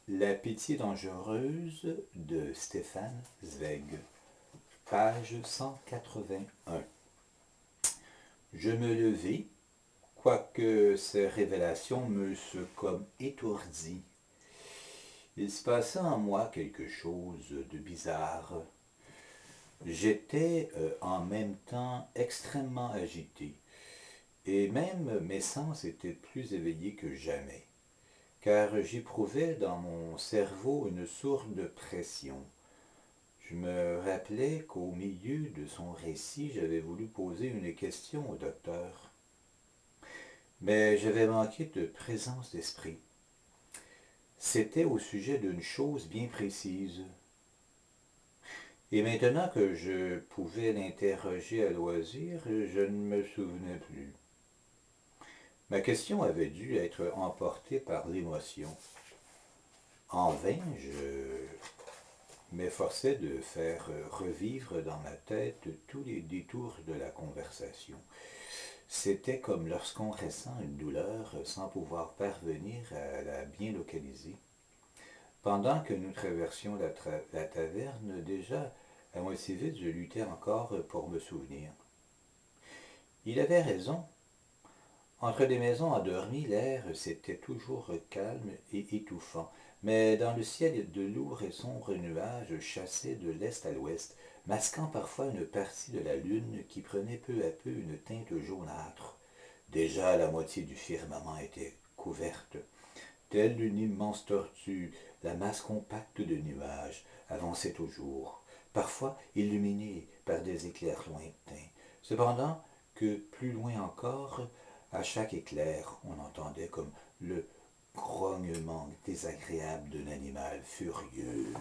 La pitié dangereuse de Stéphane Zweig, page 181. Je me levai, quoique ces révélations m'eussent comme étourdi. Il se passait en moi quelque chose de bizarre. J'étais en même temps extrêmement agité, et même mes sens étaient plus éveillés que jamais, car j'éprouvais dans mon cerveau une sourde pression. Je me rappelais qu'au milieu de son récit, j'avais voulu poser une question au docteur, mais j'avais manqué de présence d'esprit. C'était au sujet d'une chose bien précise. Et maintenant que je pouvais l'interroger à loisir, je ne me souvenais plus. Ma question avait dû être emportée par l'émotion. En vain, je m'efforçais de faire revivre dans ma tête tous les détours de la conversation. C'était comme lorsqu'on ressent une douleur sans pouvoir parvenir à la bien localiser. Pendant que nous traversions la taverne, déjà à moitié vide, je luttais encore pour me souvenir. Il avait raison. Entre les maisons endormies, l'air s'était toujours calme et étouffant, mais dans le ciel de lourds et sombres nuages chassaient de l'est à l'ouest, masquant parfois une partie de la lune qui prenait peu à peu une teinte jaunâtre. Déjà la moitié du firmament était couverte. Telle une immense tortue, la masse compacte de nuages avançait toujours, parfois illuminée par des éclairs lointains. Cependant que plus loin encore, à chaque éclair, on entendait comme le grognement désagréable d'un animal furieux.